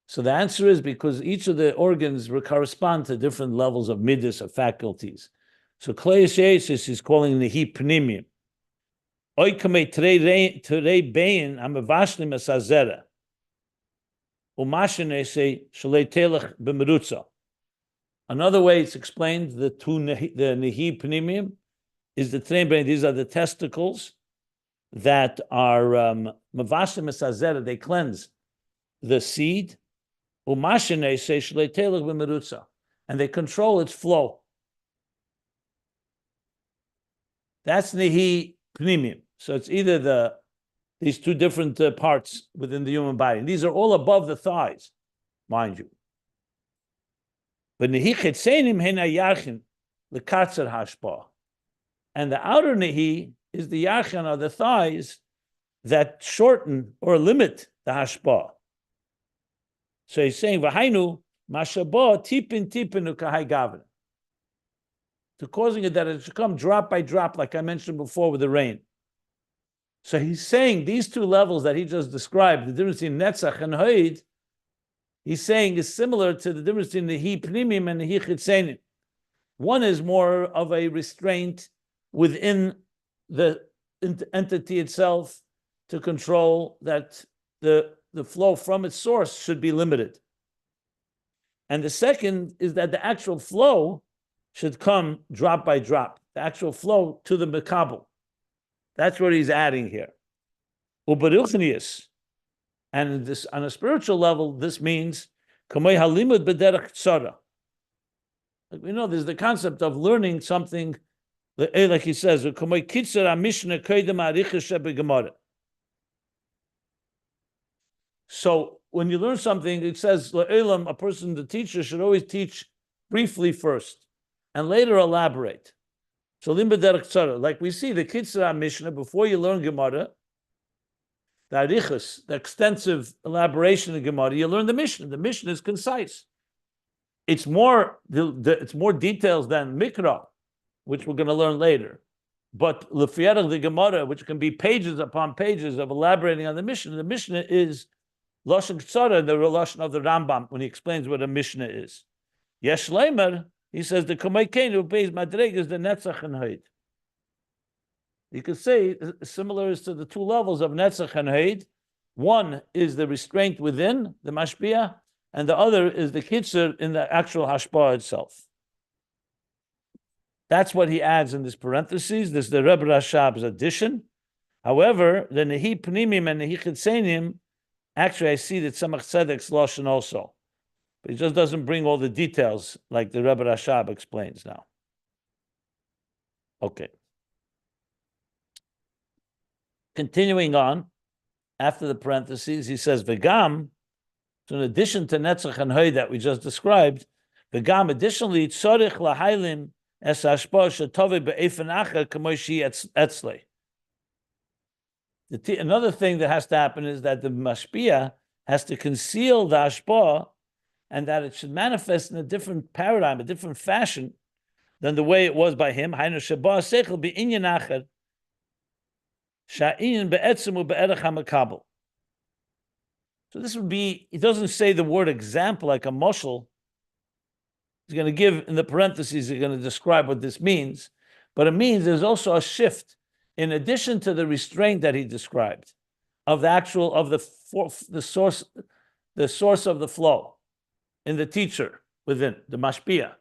So the answer is because each of the organs correspond to different levels of midas, of faculties. So kleis yeitzis is calling Nehi pnimim. Oikame terei bein amavashlim asazera. Umashene say shalei telech b'merutza. Another way it's explained, the Nehi pnimim is the terei bein. These are the testicles that are mavashlim asazera. They cleanse the seed. Umashene say shalei telech b'merutza, and they control its flow. That's Nehi pnimim. So it's either these two different parts within the human body. And these are all above the thighs, mind you. But Nehi chetzenim hena yachin lekatzer hashpa. And the outer Nehi is the yachin, or the thighs, that shorten or limit the hashpa. So he's saying, v'hainu mashaba tipin ukahai gavin. To causing it that it should come drop by drop, like I mentioned before with the rain. So he's saying these two levels that he just described, the difference between netzach and hoid, he's saying is similar to the difference between Nehi pnimim and Nehi chitzenim. One is more of a restraint within the entity itself to control that the flow from its source should be limited. And the second is that the actual flow should come drop by drop, the actual flow to the Mekabel. That's what he's adding here. Uberuchnius. And this, on a spiritual level, this means kamei halimud b'derech tzara. Like we know, there's the concept of learning something, like he says, kamei kitzer ha-Mishna koydem ha'aricha shebegemara. So when you learn something, it says a person, the teacher, should always teach briefly first and later elaborate. So lim b'derech tzara, like we see the kitzer ha-Mishna, before you learn Gemara, the arichas, the extensive elaboration of Gemara, you learn the Mishna. The Mishna is concise. It's more it's more details than Mikra, which we're going to learn later. But lefiyarach the Gemara, which can be pages upon pages of elaborating on the Mishnah is lashon ksara, the lashon of the Rambam when he explains what a Mishnah is. Yesh leimer, he says the kamei kenu beis madreg is the netzach and haid. You could say similar is to the two levels of netzach and haid. One is the restraint within the mashpia, and the other is the kitzer in the actual hashpah itself. That's what he adds in this parentheses. This is the Rebbe Rashab's addition. However, the Nehi Pnimim and Nehi Chitzenim, actually I see that Tzemach Tzedek's lashon also, but he just doesn't bring all the details like the Rebbe Rashab explains now. Okay. Continuing on, after the parentheses, he says, V'gam, so in addition to Netzach and Hoy that we just described, V'gam, additionally, Tzorich Lahailim es hashpah shetove be'efen acher k'mo shi etzlei. Another thing that has to happen is that the mashpia has to conceal the hashpah, and that it should manifest in a different paradigm, a different fashion than the way it was by him. Hainu sheba seichel be'inyan acher, sha'inyan be'etzem u'be'erech ha'makabel. So this would be, he doesn't say the word example like a moshel. He's going to give in the parentheses, he's going to describe what this means. But it means there's also a shift, in addition to the restraint that he described, of the actual, of the source of the flow in the teacher within, the mashpia.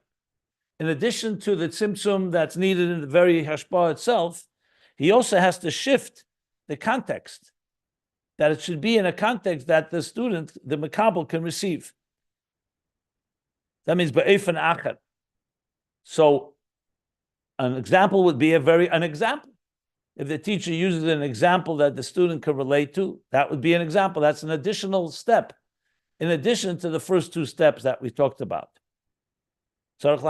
In addition to the tzimtzum that's needed in the very hashpah itself, he also has to shift the context, that it should be in a context that the student, the makabel, can receive. That means be'efen acher. So an example would be an example. If the teacher uses an example that the student can relate to, that would be an example. That's an additional step, in addition to the first two steps that we talked about. And that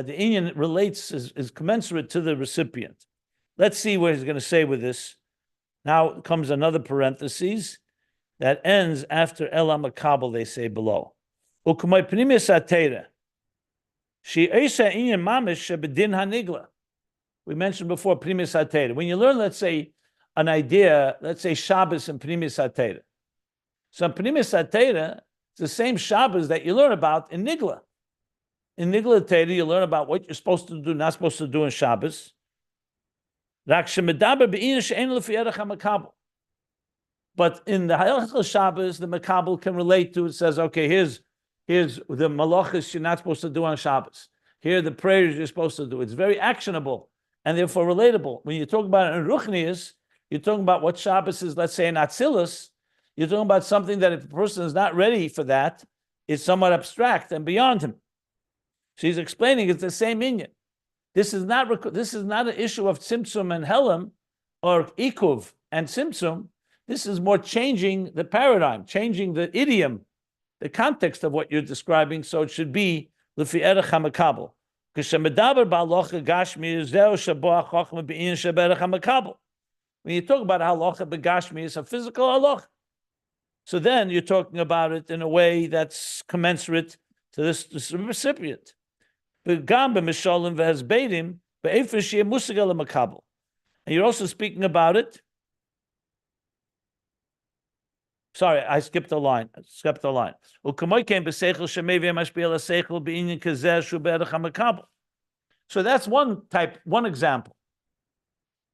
the inyan relates, is commensurate to the recipient. Let's see what he's going to say with this. Now comes another parenthesis that ends after Ela Makabel, they say below. We mentioned before Pnimis HaTeira. When you learn, let's say, an idea, let's say Shabbos and Pnimis HaTeira. So in Pnimis HaTeira, it's the same Shabbos that you learn about in Nigla. In Nigla Teira, you learn about what you're supposed to do, not supposed to do in Shabbos. But in the Halachah Shabbos, the Makabel can relate to it. Says, okay, here's the malachas you're not supposed to do on Shabbos. Here are the prayers you're supposed to do. It's very actionable and therefore relatable. When you talk about it in Ruchnius, you're talking about what Shabbos is, let's say in Atzilus, you're talking about something that if a person is not ready for that, is somewhat abstract and beyond him. She's explaining it's the same inyan. This is not an issue of tzimtzum and helam or ikuv and tzimtzum. This is more changing the paradigm, changing the idiom, the context of what you're describing. So it should be lefi erech hamakabel. When you talk about halacha begashmi, it's a physical halacha. So then you're talking about it in a way that's commensurate to this recipient. And you're also speaking about it Sorry, I skipped a line. So that's one example.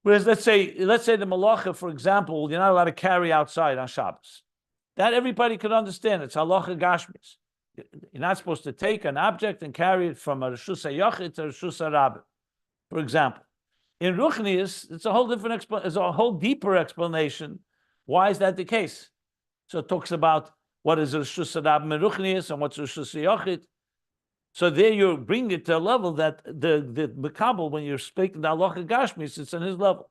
Whereas let's say the malacha, for example, you're not allowed to carry outside on Shabbos. That everybody could understand. It's halacha gashmis. You're not supposed to take an object and carry it from a reshus hayachid to a reshus harabim, for example. In Ruchnius, it's a whole different it's a whole deeper explanation. Why is that the case? So it talks about what is reshus harabim in Ruchnius and what's reshus hayachid. So there you bring it to a level that the Makabel, when you're speaking the halacha gashmis, it's on his level.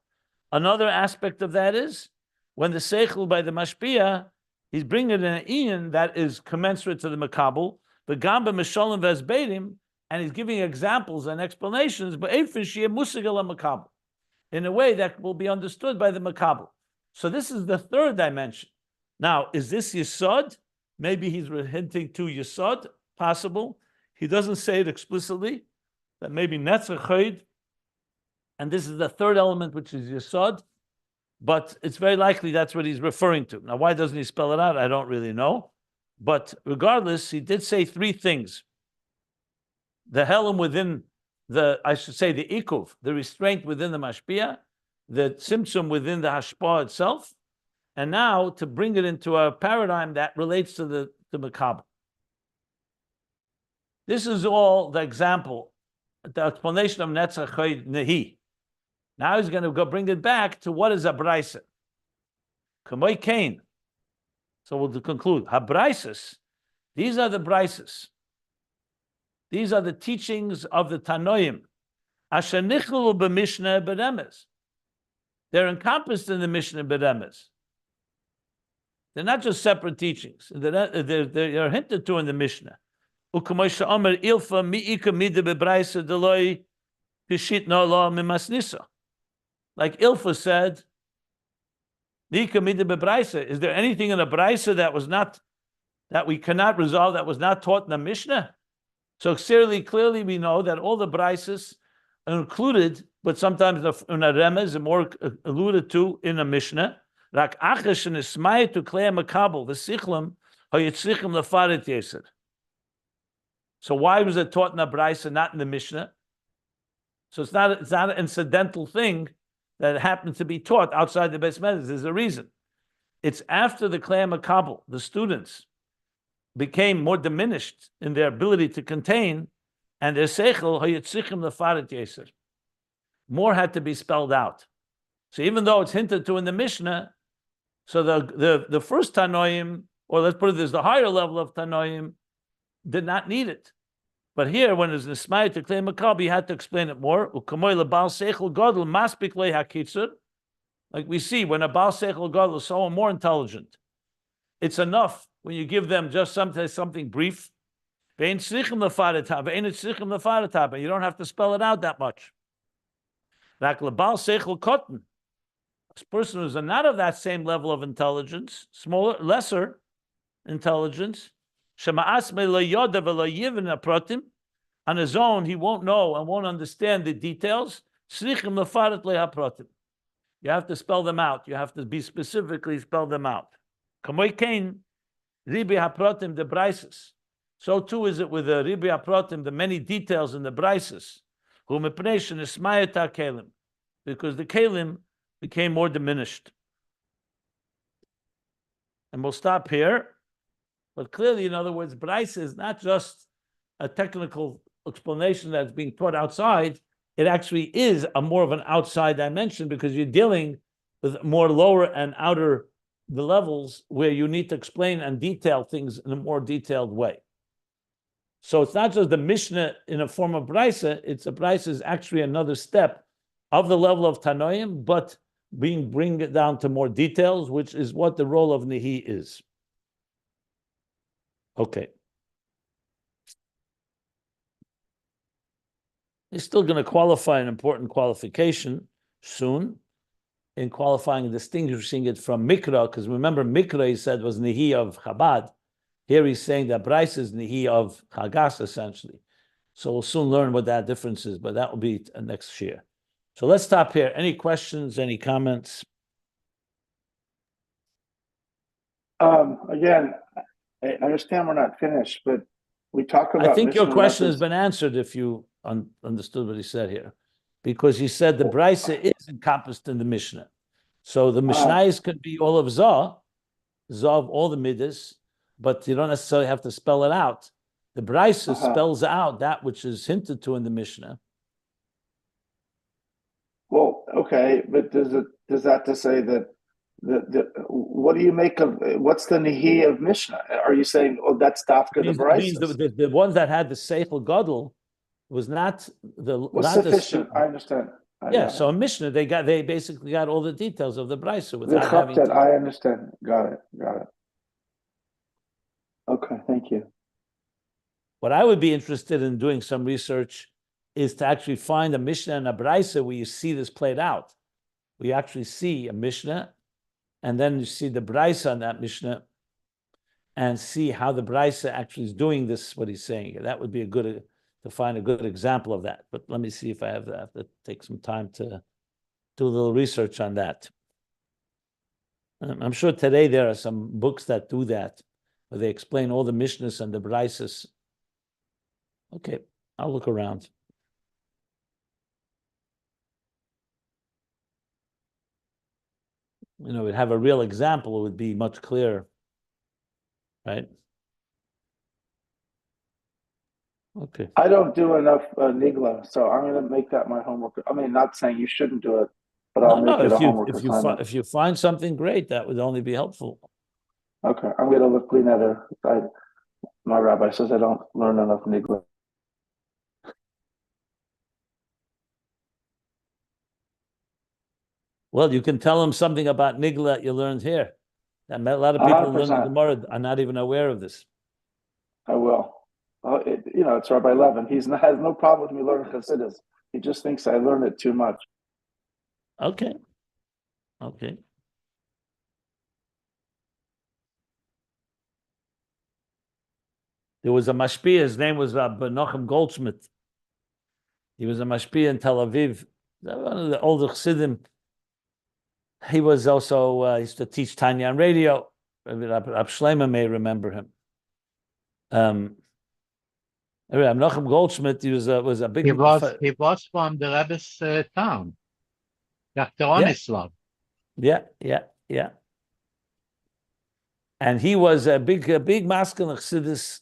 Another aspect of that is when the seichel by the mashpia, he's bringing an Ayin that is commensurate to the Makabel, the Gamba Mishalim Vesbedim, and he's giving examples and explanations, but Makabel, in a way that will be understood by the Makabel. So this is the third dimension. Now, is this Yesod? Maybe he's hinting to Yesod, possible. He doesn't say it explicitly, that maybe Netzach Chayid, and this is the third element, which is Yesod, but it's very likely that's what he's referring to. Now, why doesn't he spell it out? I don't really know. But regardless, he did say three things. The helam within the ikuv, the restraint within the mashpia, the tzimtzum within the hashpah itself, and now to bring it into a paradigm that relates to the makabel. This is all the example, the explanation of Netzach Chayid Nehi. Now he's going to go bring it back to what is a Baraisa. Kamoi Kain. So we'll conclude. Habraisas, these are the Braisas. These are the teachings of the Tanoim. Asher nichlu b'Mishna b'Remes. They're encompassed in the Mishna b'Remes. They're not just separate teachings. They're hinted to in the Mishnah. U'kamoisha Omer ilfa mi'ika mida b'Braisa deloi pishit no lo mimasnisa. Like Ilfa said, is there anything in a Baraisa that we cannot resolve, that was not taught in the Mishnah? So clearly we know that all the Baraisas are included, but sometimes in a Remez are more alluded to in a Mishnah. Rak achash and ismaya to klei makabel the sichlim hayitzrichim lefaret yeser. So why was it taught in a Baraisa, not in the Mishnah? So it's not an incidental thing that happened to be taught outside the Beis Medrash. There's a reason. It's after the Klei Makabel, the students became more diminished in their ability to contain, and their seichel hayitzichim lefaret yeser. More had to be spelled out. So even though it's hinted to in the Mishnah, so the first Tanoim, or let's put it as the higher level of Tanoim, did not need it. But here, when it's Nismai to claim Makabel, you had to explain it more. Like we see, when a Baal Seichel Gadol is someone more intelligent, it's enough when you give them just something brief. You don't have to spell it out that much. This person who's not of that same level of intelligence, lesser intelligence, on his own, he won't know and won't understand the details. You have to spell them out. You have to be specifically spell them out. The Braisas. So too is it with the Ribi HaPratim, the many details in the Braisas. Because the Kalim became more diminished. And we'll stop here. But clearly, in other words, Baraisa is not just a technical explanation that's being taught outside. It actually is a more of an outside dimension because you're dealing with more lower and outer the levels where you need to explain and detail things in a more detailed way. So it's not just the Mishnah in a form of Baraisa. It's a Baraisa is actually another step of the level of Tanoim, but bring it down to more details, which is what the role of Nehi is. Okay. He's still going to qualify an important qualification soon in qualifying and distinguishing it from Mikra, because remember Mikra he said was Nehi of Chabad. Here he's saying that Baraisa is Nehi of Chagas essentially. So we'll soon learn what that difference is, but that will be next year. So let's stop here. Any questions, any comments? Again, I understand we're not finished, but we talk about. I think your Mishnah question has methods. been answered if you understood what he said here, because he said the Baraisa is encompassed in the Mishnah. So the Mishnayos could be all of Z'A of all the midas, but you don't necessarily have to spell it out. The Baraisa spells out that which is hinted to in the Mishnah. Well, okay, but does that to say that what do you make of what's the Nehi of Mishnah? Are you saying, oh, that's Dafka the Baraisa? The ones that had the Seichel Gadol was not sufficient. I understand. So in Mishnah they basically got all the details of the Baraisa without having to. I understand. Got it. Okay, thank you. What I would be interested in doing some research is to actually find a Mishnah and a Baraisa where you see this played out. We actually see a Mishnah, and then you see the Baraisa on that Mishnah, and see how the Baraisa actually is doing this, what he's saying. That would be to find a good example of that. But let me see if I have to take some time to do a little research on that. I'm sure today there are some books that do that, where they explain all the Mishnahs and the Baraisas. Okay, I'll look around. We'd have a real example, it would be much clearer, right? Okay. I don't do enough Nigla, so I'm going to make that my homework. I mean, not saying you shouldn't do it, but I'll make it a homework assignment. If you find something great, that would only be helpful. Okay, I'm going to look clean at it. My rabbi says I don't learn enough Nigla. Well, you can tell them something about Nigla that you learned here. A lot of people who learn the Gemara are not even aware of this. I will. It's Rabbi Levin. He has no problem with me learning Chassidus. He just thinks I learn it too much. Okay. There was a mashpia. His name was Benochem Goldschmidt. He was a mashpia in Tel Aviv. One of the older Chassidim. He was also used to teach Tanya on radio. Rab Shlomo may remember him. Menachem Goldschmidt, he was a big. He was from the Rebbe's town, Dr. Onislav. Yeah. And he was a big masculine Chassidus,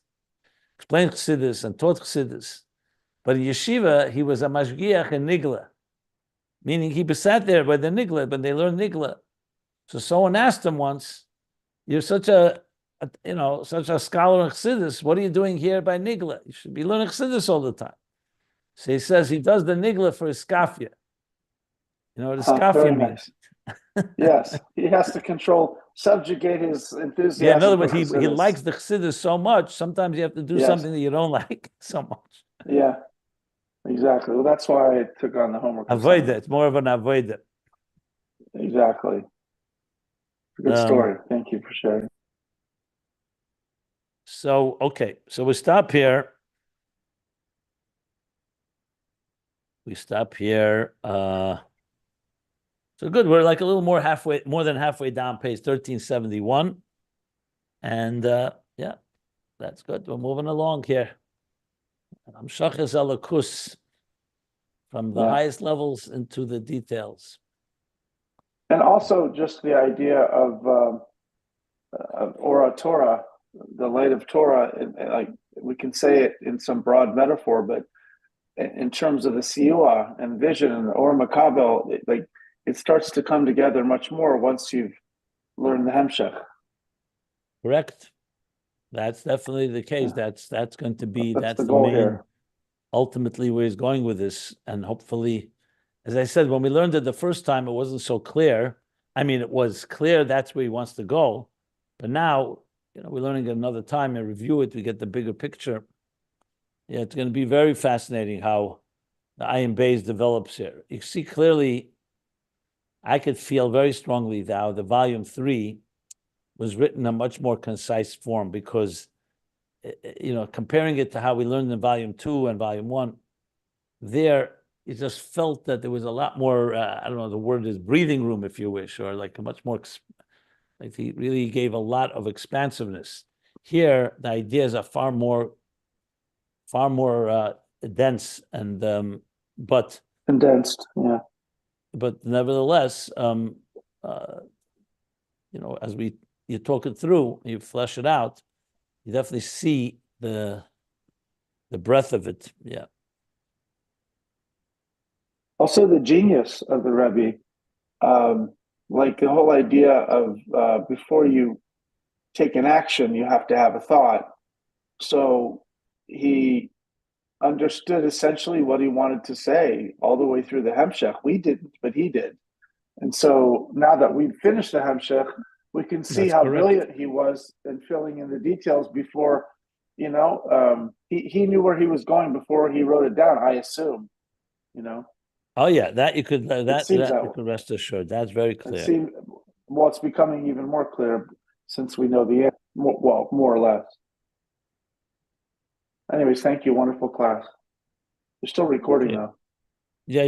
explained Chassidus and taught Chassidus. But in yeshiva, he was a mashgiach in Nigla. Meaning he sat there by the Nigla, but they learned Nigla. So someone asked him once, "You're such a scholar in Chassidus. What are you doing here by Nigla? You should be learning Chassidus all the time." So he says he does the Nigla for his skafia. You know what a skafia means? Nice. Yes, he has to subjugate his enthusiasm. Yeah, in other words, he likes the Chassidus so much. Sometimes you have to do something that you don't like so much. Yeah. Exactly. Well, that's why I took on the homework. Avoid it. It's more of an avoid it. Exactly. Good story. Thank you for sharing. So, okay. So we stop here. So good. We're like a little more than halfway down page 1371. And yeah, that's good. We're moving along here. Amshachas alakus, from the highest levels into the details. And also just the idea of Ora Torah, the light of Torah, like we can say it in some broad metaphor, but in terms of the Siyua and vision and the Or Makabel, it starts to come together much more once you've learned the Hemshech. Correct. That's definitely the case. Yeah. That's going to be that's the goal main, here. Ultimately where he's going with this. And hopefully, as I said, when we learned it the first time, it wasn't so clear. I mean, it was clear that's where he wants to go. But now, we're learning it another time and review it, we get the bigger picture. Yeah, it's going to be very fascinating how the Ayin Beis develops here. You see clearly, I could feel very strongly now the volume 3 was written in a much more concise form because, comparing it to how we learned in volume 2 and volume 1, there, you just felt that there was a lot more, I don't know, the word is breathing room, if you wish, or like a much more Like he really gave a lot of expansiveness. Here, the ideas are far more dense and but Condensed, yeah. But nevertheless, as you talk it through, you flesh it out, you definitely see the breadth of it. Yeah. Also, the genius of the Rebbe, like the whole idea of before you take an action, you have to have a thought. So he understood essentially what he wanted to say all the way through the Hemshech. We didn't, but he did. And so now that we've finished the Hemshech, we can see That's how correct. brilliant he was in filling in the details before, he knew where he was going before he wrote it down, I assume, Oh yeah, that you could seems that that you could rest assured. That's very clear. It's becoming even more clear since we know the answer, more or less. Anyways, thank you. Wonderful class. You're still recording Okay. though. Yeah.